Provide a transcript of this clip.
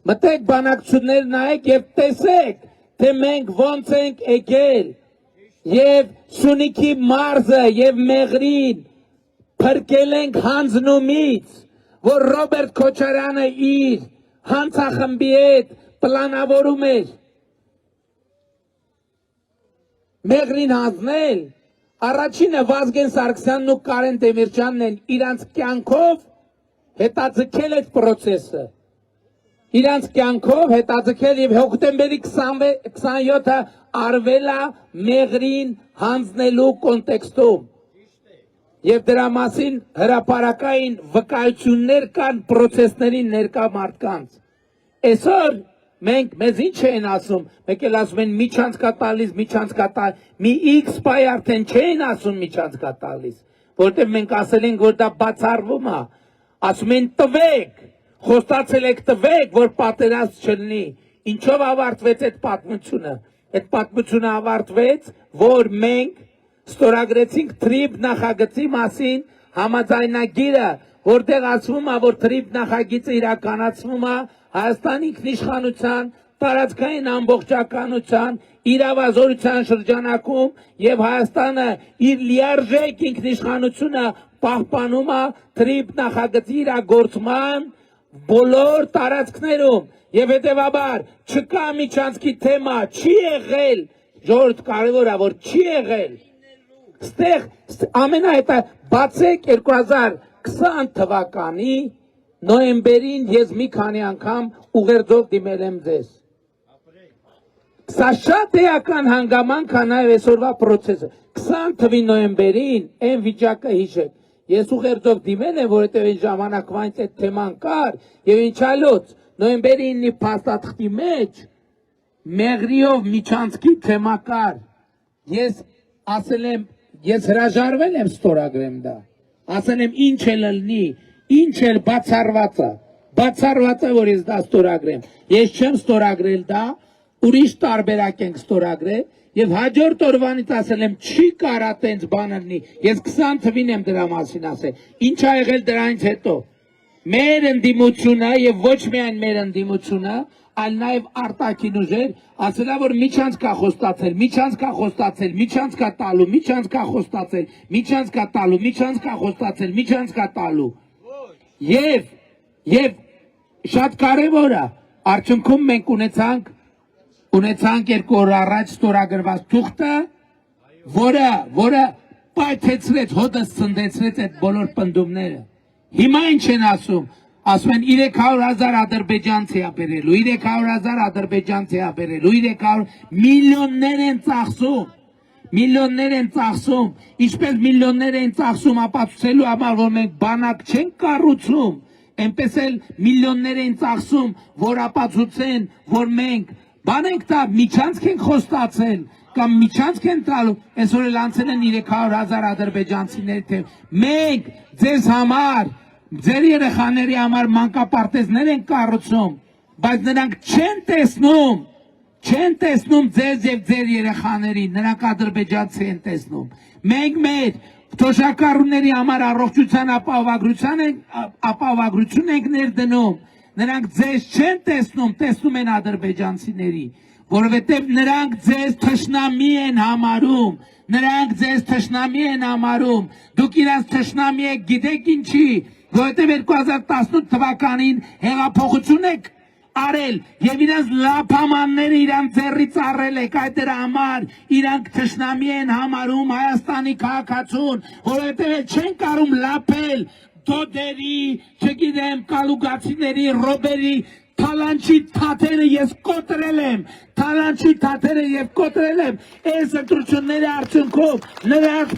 Մտեք բանակցություններ նայեք եւ տեսեք, թե մենք ոնց ենք եկել եւ Սյունիքի մարզը եւ Մեղրին փրկել ենք հանձնումից, որ Ռոբերտ Քոչարյանը իր հանցախմբի հետ պլանավորում էր Մեղրին հանձնել, առաջինը Վազգեն Սարգսյանն ու Կարեն Դեմիրճյանն են իրանց կյանքով հետաձգել այդ պրոցեսը, իրանց կյանքով հետաձգել եւ հոկտեմբերի 27-ը արվել է Մեղրին հանձնելու կոնտեքստում եւ դրա մասին հրապարակային վկայություններ կան պրոցեսներին ներկա մարդկանց։ Այսօր մենք մեզ ինչ են ասում, մեկ էլ ասում են միջանցքա տալիս, մի X բայ արդեն չեն ասում միջանցքա տալիս, որտեղ մենք ասել ենք, որ դա բացառվում է, ասում են տվեք, խոստացել եք տվեք, որ պատերազմ չլինի, ինչով ավարտվեց այդ պատմությունը, այդ պատմությունը ավարտվեց, որ մենք ստորագրեցինք թրիփ նախագծի մասին համաձայնագիրը, որտեղ ասվում է, որ թրիփ նախագիծը իրականացվում է Հայաստանի ինքնիշխանության, տարածքային ամբողջականության, իրավազորության շրջանակում եւ Հայաստանը իր լիարժեք ինքնիշխանությունը պահպանում է թրիփ նախագծի իրագործման բոլոր տարածքներում եւ հետեւաբար չկա միջանցքի թեմա, չի եղել, ժողովուրդ կարևոր է, որ չի եղել Ստեղ ամենահետը բացեք 2020 թվականի նոյեմբերին ես մի քանի անգամ ուղերձով դիմել եմ ձեզ։ Սա շատ էական հանգամանք է նաև այսօրվա պրոցեսը։ 20 թվի նոյեմբերին այն վիճակը հիշեք։ Ես ուղերձով դիմել եմ, որովհետև այն ժամանակվանից այդ թեման կար եւ ինչ այլոց նոյեմբերի 9-ի փաստաթղթի մեջ Մեղրիով միջանցքի թեմա կար։ Ես ասել եմ Ես հրաժարվել եմ ստորագրեմ դա, ասել եմ ինչ էլ լինի, ինչ էլ բացառված է, որ ես դա ստորագրեմ, ես չեմ ստորագրել դա, ուրիշ տարբերակ ենք ստորագրել, եւ հաջորդ օրվանից ասել եմ չի կարա տենց բանը լինի, ես 20 թվին եմ դրա մասին ասել, ինչ ա եղել դրանից հետո, մեր ընդդիմությունը եւ ոչ միայն մեր ընդդիմությունը, այլ նաև արտաքին ուժեր, ասելա, որ միջանցքա խոստացել, Եվ շատ կարևոր է, արդյունքում մենք ունեցանք 2 օր առաջ ստորագրված թուղթը, որը պայթեցրեց, հոտս ցնդեցրեց այդ բոլոր պնդումները։ Հիմա ինչ են ասում։ Ասում են 300,000 ադրբեջանցի է բերելու, 300,000 ադրբեջանցի է բերելու, 300 միլիոններ են ծախսում, ինչպես միլիոններ են ծախսում ապացուցելու համար, որ մենք բանակ չենք կառուցում, այնպես էլ միլիոններ են ծախսում, որ ապացուցեն, որ մենք բան ենք տա, միջանցք ենք խոստացել, կամ միջանցք են տալու, այսօր էլ անցել են 300,000 ադրբեջանցիներ, թե մենք ձեզ համար Ձեր երեխաների համար մանկապարտեզներ են կառուցում, բայց նրանք չեն տեսնում ձեզ եւ ձեր երեխաներին, նրանք ադրբեջանցի են տեսնում։ Մենք մեր թոշակառուների համար առողջության ապահովագրություն ենք ներդնում, նրանք ձեզ չեն տեսնում, տեսնում են ադրբեջանցիների, որովհետեւ նրանք ձեզ թշնամի են համարում, դուք իրանց թշնամի եք, գիտեք ինչի, որովհետև 2018 թվականին հեղափոխություն եք արել եւ իրանց լափամանները իրանց ձեռից առել եք, այդ դրա համար իրանք թշնամի են համարում Հայաստանի քաղաքացուն, որովհետև չեն կարում լափել դոդերի, չգիտեմ, կալուգացիների, ռոբերի Թալանչի թաթերը ես կոտրել եմ, այս ընտրությունների արդյունքով նրանք